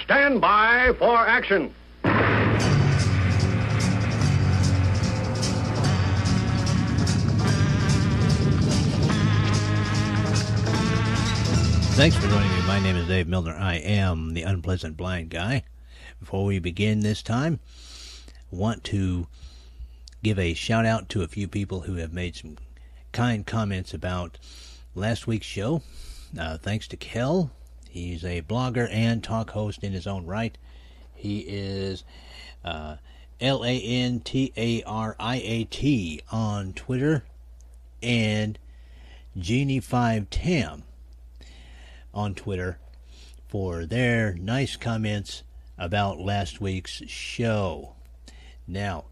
stand by for action. Thanks for joining me. My name is Dave Milner. I am the Unpleasant Blind Guy. Before we begin this time, I want to give a shout out to a few people who have made some kind comments about last week's show. Thanks to Kel. He's a blogger and talk host in his own right. He is LANTARIAT on Twitter, and Genie5Tam on Twitter for their nice comments about last week's show. Now,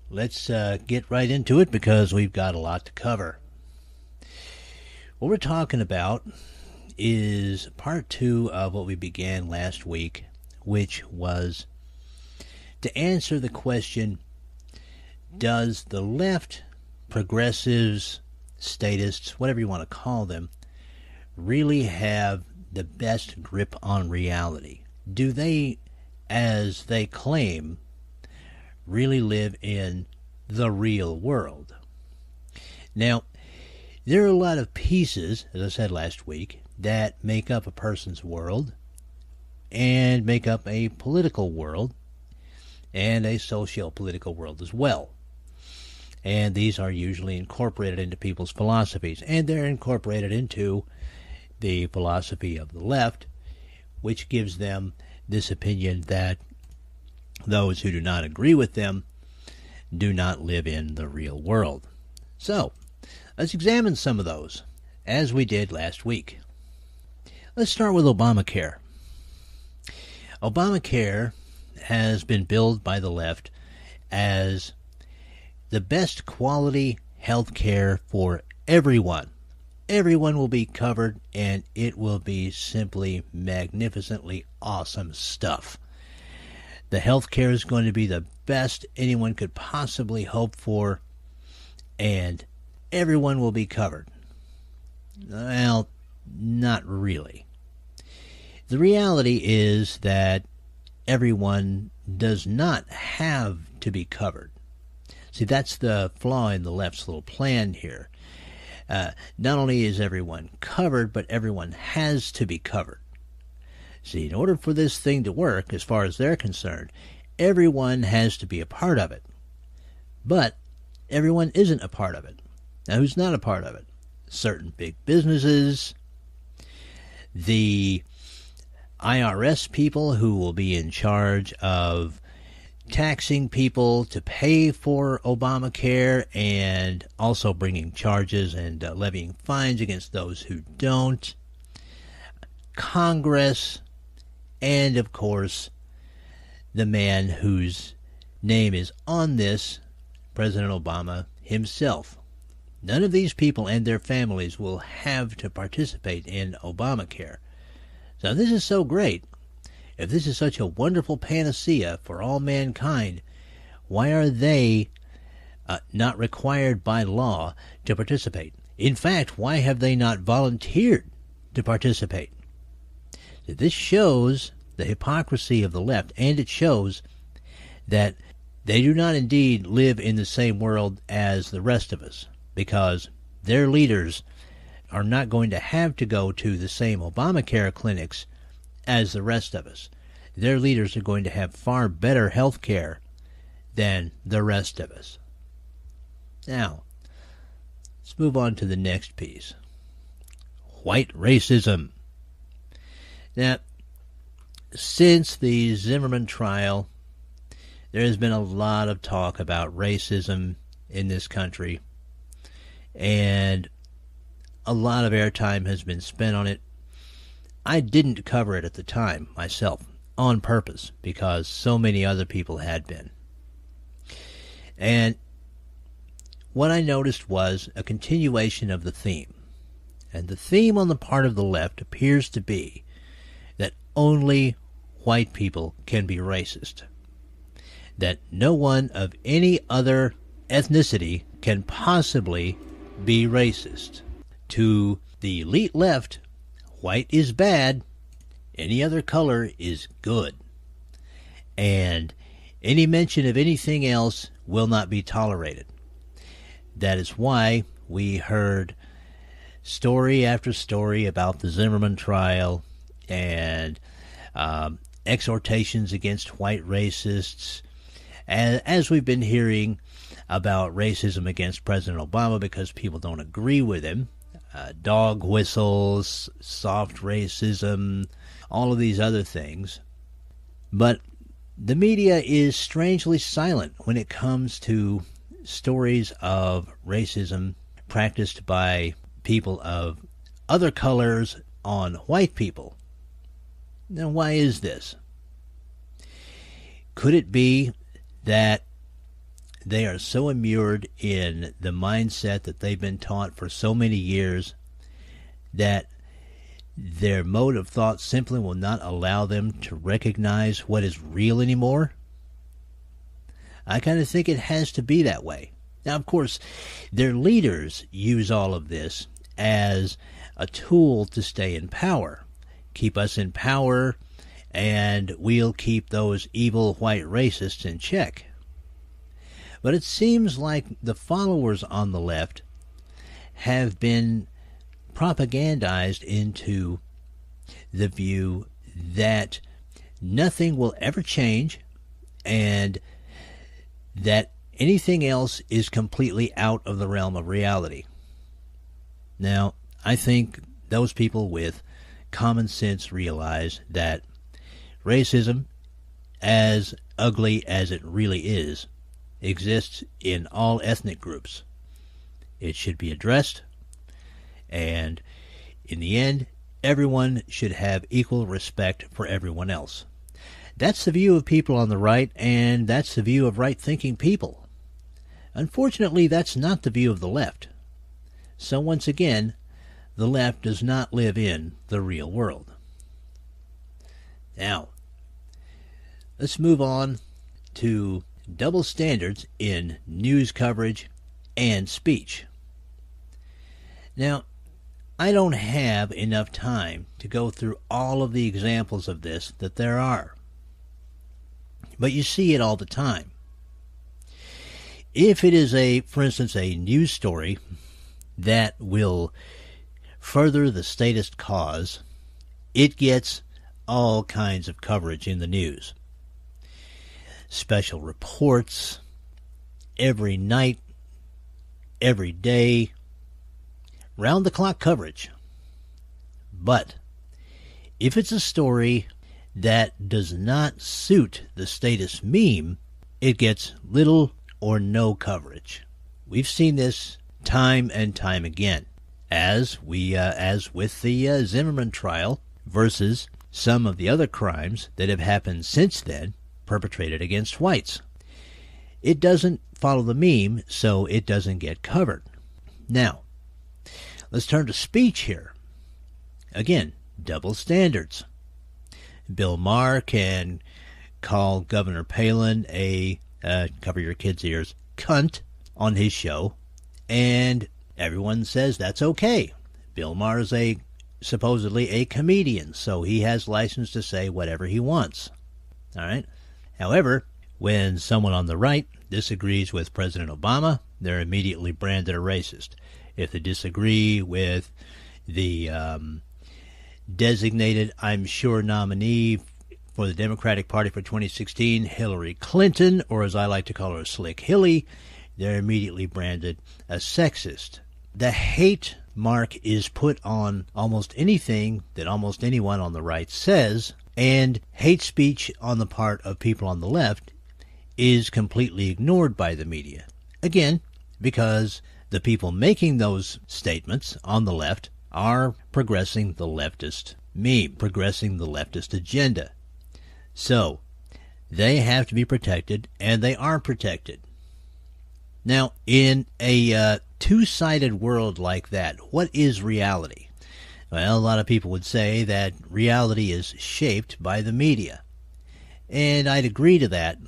let's get right into it because we've got a lot to cover. What we're talking about is part 2 of what we began last week, which was to answer the question, does the left, progressives, statists, whatever you want to call them, really have the best grip on reality? Do they, as they claim, really live in the real world? Now, there are a lot of pieces, as I said last week, that make up a person's world and make up a political world and a socio-political world as well. And these are usually incorporated into people's philosophies, and they're incorporated into the philosophy of the left, which gives them this opinion that those who do not agree with them do not live in the real world. So, let's examine some of those, as we did last week. Let's start with Obamacare. Obamacare has been billed by the left as the best quality health care for everyone. Everyone will be covered, and it will be simply magnificently awesome stuff. The health care is going to be the best anyone could possibly hope for, and everyone will be covered. Well, not really. The reality is that everyone does not have to be covered. See, that's the flaw in the left's little plan here. Not only is everyone covered, but everyone has to be covered. See, in order for this thing to work, as far as they're concerned, everyone has to be a part of it. But everyone isn't a part of it. Now, who's not a part of it? Certain big businesses, the IRS people who will be in charge of taxing people to pay for Obamacare and also bringing charges and levying fines against those who don't, Congress, and of course the man whose name is on this, President Obama himself. None of these people and their families will have to participate in Obamacare. So this is so great. If this is such a wonderful panacea for all mankind, why are they not required by law to participate? In fact, why have they not volunteered to participate? This shows the hypocrisy of the left, and it shows that they do not indeed live in the same world as the rest of us, because their leaders are not going to have to go to the same Obamacare clinics as the rest of us. Their leaders are going to have far better health care than the rest of us. Now, let's move on to the next piece. White racism. Now, since the Zimmerman trial, there has been a lot of talk about racism in this country, and a lot of airtime has been spent on it. I didn't cover it at the time myself, on purpose, because so many other people had been. And what I noticed was a continuation of the theme. And the theme on the part of the left appears to be that only white people can be racist. That no one of any other ethnicity can possibly be racist. To the elite left, white is bad Any other color is good. And any mention of anything else will not be tolerated. That is why we heard story after story about the Zimmerman trial and exhortations against white racists, as we've been hearing about racism against President Obama because people don't agree with him, dog whistles, soft racism, all of these other things. But the media is strangely silent when it comes to stories of racism practiced by people of other colors on white people. Now, why is this? Could it be that they are so immured in the mindset that they've been taught for so many years that their mode of thought simply will not allow them to recognize what is real anymore? I kind of think it has to be that way. Now, of course, their leaders use all of this as a tool to stay in power. Keep us in power, and we'll keep those evil white racists in check. But it seems like the followers on the left have been propagandized into the view that nothing will ever change and that anything else is completely out of the realm of reality. Now, I think those people with common sense realize that racism, as ugly as it really is, exists in all ethnic groups. It should be addressed, and in the end, everyone should have equal respect for everyone else. That's the view of people on the right, and that's the view of right-thinking people. Unfortunately, that's not the view of the left. So once again, the left does not live in the real world. Now, let's move on to double standards in news coverage and speech. Now, I don't have enough time to go through all of the examples of this that there are. But you see it all the time. If it is for instance, a news story that will further the statist cause, it gets all kinds of coverage in the news. Special reports, every night, every day, round-the-clock coverage. But if it's a story that does not suit the statist meme, it gets little or no coverage. We've seen this time and time again, as with the Zimmerman trial versus some of the other crimes that have happened since then perpetrated against whites. It doesn't follow the meme, so it doesn't get covered. Now, let's turn to speech here. Again, double standards. Bill Maher can call Governor Palin a, cover your kids' ears, cunt on his show, and everyone says that's okay. Bill Maher is supposedly a comedian, so he has license to say whatever he wants. All right? However, when someone on the right disagrees with President Obama, they're immediately branded a racist. If they disagree with the designated, I'm sure, nominee for the Democratic Party for 2016, Hillary Clinton, or as I like to call her, Slick Hilly, they're immediately branded a sexist. The hate mark is put on almost anything that almost anyone on the right says, and hate speech on the part of people on the left is completely ignored by the media. Again, because the people making those statements on the left are progressing the leftist meme, progressing the leftist agenda. So, they have to be protected, and they are protected. Now, in a two-sided world like that, what is reality? Well, a lot of people would say that reality is shaped by the media. And I'd agree to that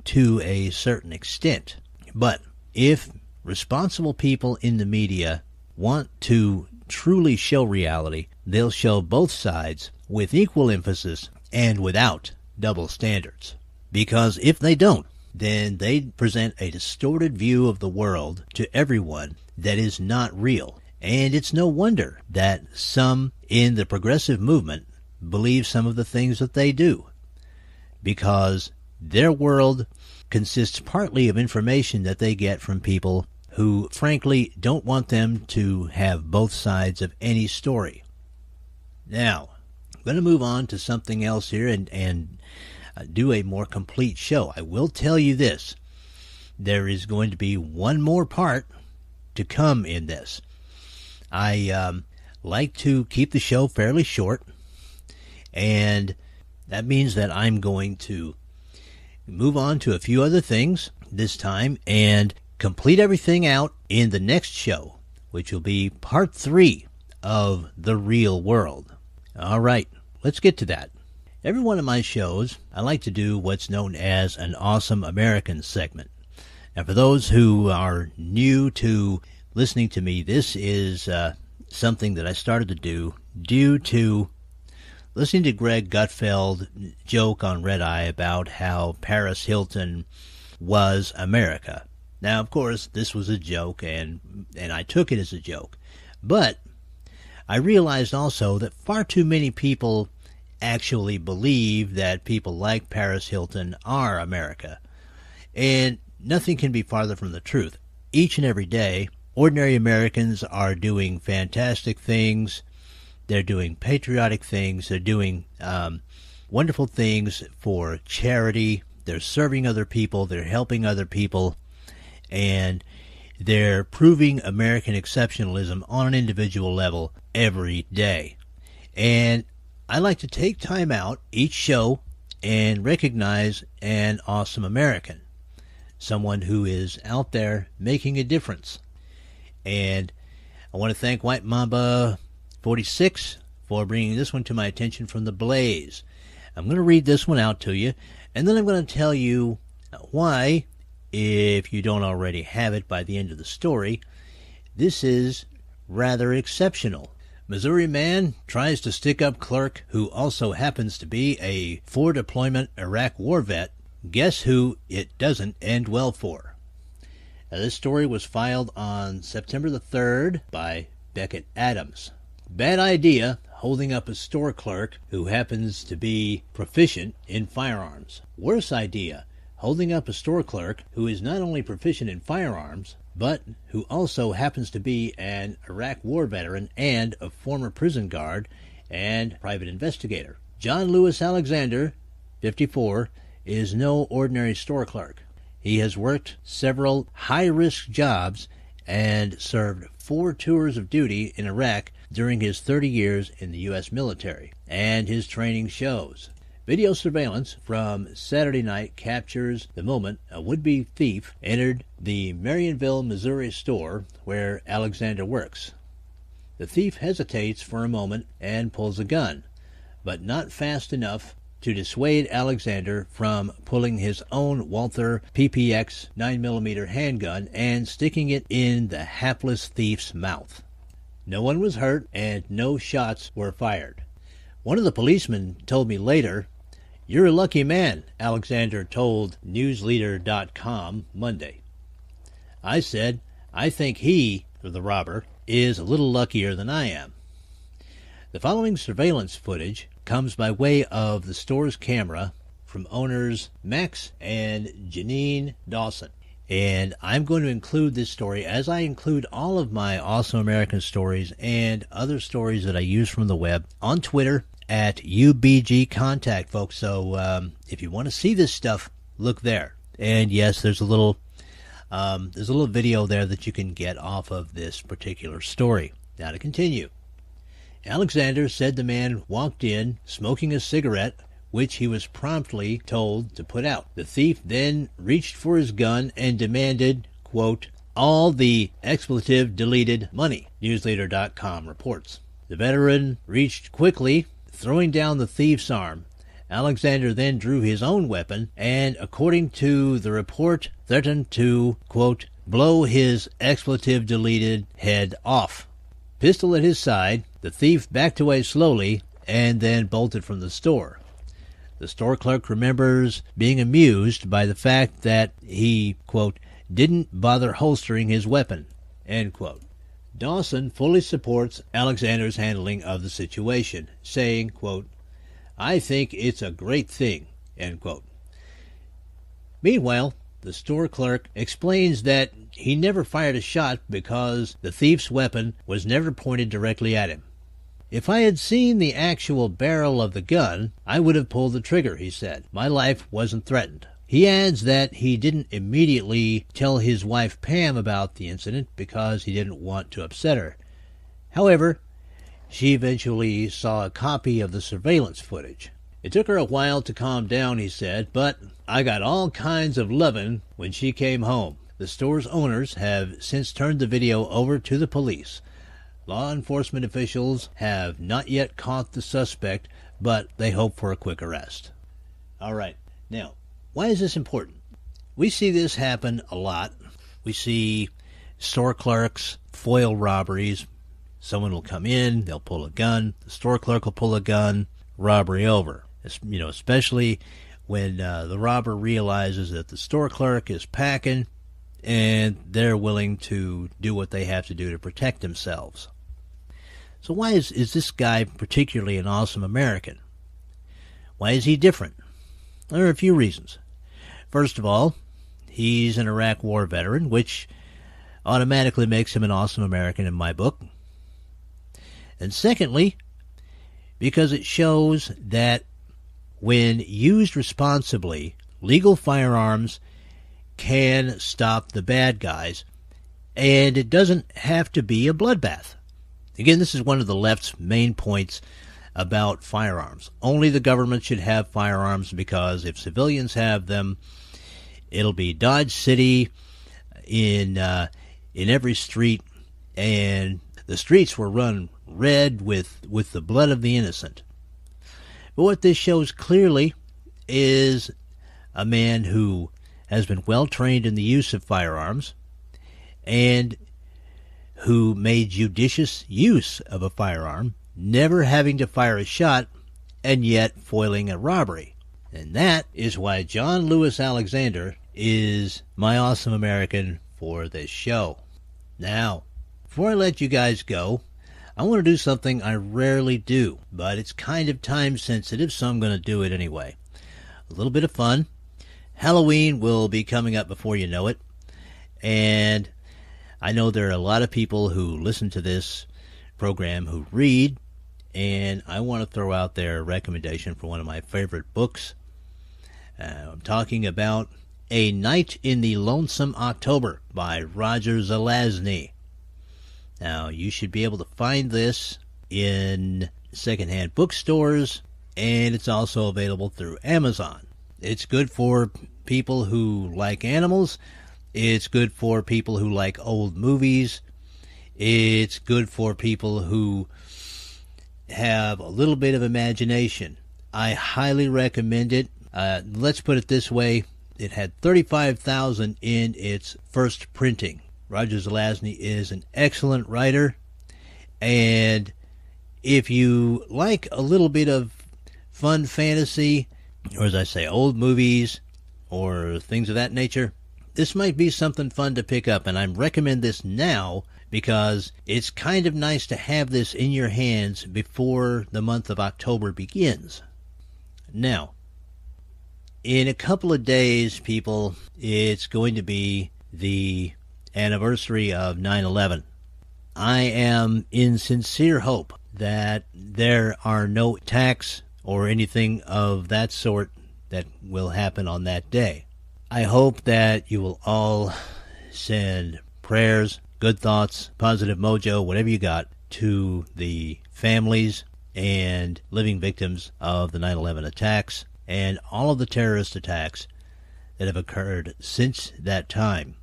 to a certain extent. But if responsible people in the media want to truly show reality, they'll show both sides with equal emphasis and without double standards. Because if they don't, then they present a distorted view of the world to everyone that is not real. And it's no wonder that some in the progressive movement believe some of the things that they do, because their world consists partly of information that they get from people who, frankly, don't want them to have both sides of any story. Now, I'm going to move on to something else here and do a more complete show. I will tell you this. There is going to be one more part to come in this. I like to keep the show fairly short, and that means that I'm going to move on to a few other things this time and complete everything out in the next show, which will be part 3 of The Real World. All right, let's get to that. Every one of my shows, I like to do what's known as an Awesome American segment. And for those who are new to listening to me, this is something that I started to do due to listening to Greg Gutfeld joke on Red Eye about how Paris Hilton was America. Now, of course, this was a joke, and I took it as a joke. But I realized also that far too many people actually believe that people like Paris Hilton are America. And nothing can be farther from the truth. Each and every day, ordinary Americans are doing fantastic things. They're doing patriotic things. They're doing wonderful things for charity. They're serving other people. They're helping other people. And they're proving American exceptionalism on an individual level every day. And I like to take time out each show and recognize an awesome American, someone who is out there making a difference. And I want to thank White Mamba 46 for bringing this one to my attention from the Blaze. I'm going to read this one out to you, and then I'm going to tell you why, if you don't already have it by the end of the story, this is rather exceptional. Missouri man tries to stick up clerk who also happens to be a four-deployment Iraq war vet. Guess who it doesn't end well for? Now, this story was filed on September the 3rd by Beckett Adams. Bad idea holding up a store clerk who happens to be proficient in firearms. Worse idea holding up a store clerk who is not only proficient in firearms, but who also happens to be an Iraq war veteran and a former prison guard and private investigator. John Lewis Alexander, 54, is no ordinary store clerk. He has worked several high-risk jobs and served 4 tours of duty in Iraq during his 30 years in the U.S. military, and his training shows. Video surveillance from Saturday night captures the moment a would-be thief entered the Marionville, Missouri store where Alexander works. The thief hesitates for a moment and pulls a gun, but not fast enough to dissuade Alexander from pulling his own Walther PPX 9mm handgun and sticking it in the hapless thief's mouth. No one was hurt and no shots were fired. One of the policemen told me later, "You're a lucky man," Alexander told newsleader.com Monday. I said, I think he, the robber, is a little luckier than I am. The following surveillance footage comes by way of the store's camera from owners Max and Janine Dawson. And I'm going to include this story, as I include all of my Awesome American stories and other stories that I use from the web, on Twitter at UBGContact, folks. So if you want to see this stuff, look there. And yes, there's a little video there that you can get off of this particular story. Now to continue. Alexander said the man walked in smoking a cigarette, which he was promptly told to put out. The thief then reached for his gun and demanded, quote, all the expletive-deleted money, newsleader.com reports. The veteran reached quickly, throwing down the thief's arm. Alexander then drew his own weapon and, according to the report, threatened to, quote, blow his expletive-deleted head off. Pistol at his side, the thief backed away slowly and then bolted from the store. The store clerk remembers being amused by the fact that he, quote, didn't bother holstering his weapon, end quote. Dawson fully supports Alexander's handling of the situation, saying, quote, I think it's a great thing, end quote. Meanwhile, the store clerk explains that he never fired a shot because the thief's weapon was never pointed directly at him. If I had seen the actual barrel of the gun, I would have pulled the trigger, he said. My life wasn't threatened. He adds that he didn't immediately tell his wife Pam about the incident because he didn't want to upset her. However, she eventually saw a copy of the surveillance footage. It took her a while to calm down, he said, but I got all kinds of lovin' when she came home. The store's owners have since turned the video over to the police. Law enforcement officials have not yet caught the suspect, but they hope for a quick arrest. All right. Now, why is this important? We see this happen a lot. We see store clerks foil robberies. Someone will come in, they'll pull a gun. The store clerk will pull a gun, robbery over. Especially when the robber realizes that the store clerk is packing and they're willing to do what they have to do to protect themselves. So why is this guy particularly an awesome American? Why is he different? There are a few reasons. First of all, he's an Iraq War veteran, which automatically makes him an awesome American in my book. And secondly, because it shows that when used responsibly, legal firearms can stop the bad guys, and it doesn't have to be a bloodbath. Again, this is one of the left's main points about firearms. Only the government should have firearms because if civilians have them, it'll be Dodge City in every street, and the streets will run red with the blood of the innocent. But what this shows clearly is a man who has been well trained in the use of firearms and who made judicious use of a firearm, never having to fire a shot and yet foiling a robbery. And that is why John Lewis Alexander is my awesome American for this show. Now, before I let you guys go, I want to do something I rarely do, but it's kind of time sensitive, so I'm going to do it anyway. A little bit of fun. Halloween will be coming up before you know it, and I know there are a lot of people who listen to this program who read, and I want to throw out there a recommendation for one of my favorite books. I'm talking about A Night in the Lonesome October by Roger Zelazny. Now, you should be able to find this in secondhand bookstores, and it's also available through Amazon. It's good for people who like animals. It's good for people who like old movies. It's good for people who have a little bit of imagination. I highly recommend it. Let's put it this way. It had 35,000 in its first printing. Roger Zelazny is an excellent writer, and if you like a little bit of fun fantasy, or as I say, old movies, or things of that nature, this might be something fun to pick up, and I recommend this now because it's kind of nice to have this in your hands before the month of October begins. Now, in a couple of days, people, it's going to be the anniversary of 9/11. I am in sincere hope that there are no attacks or anything of that sort that will happen on that day. I hope that you will all send prayers, good thoughts, positive mojo, whatever you got, to the families and living victims of the 9/11 attacks and all of the terrorist attacks that have occurred since that time,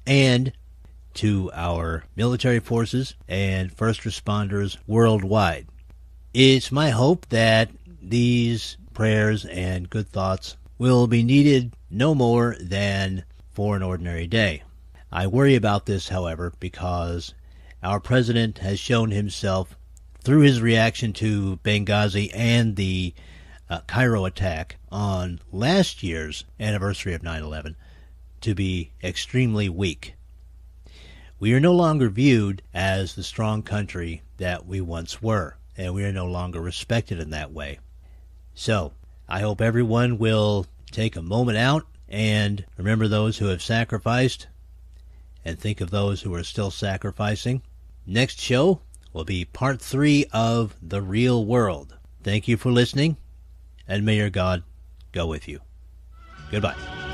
and to our military forces and first responders worldwide. It's my hope that these prayers and good thoughts will be needed no more than for an ordinary day. I worry about this, however, because our president has shown himself through his reaction to Benghazi and the Cairo attack on last year's anniversary of 9/11 to be extremely weak. We are no longer viewed as the strong country that we once were, and we are no longer respected in that way. So, I hope everyone will take a moment out and remember those who have sacrificed and think of those who are still sacrificing. Next show will be part 3 of The Real World. Thank you for listening, and may your God go with you. Goodbye.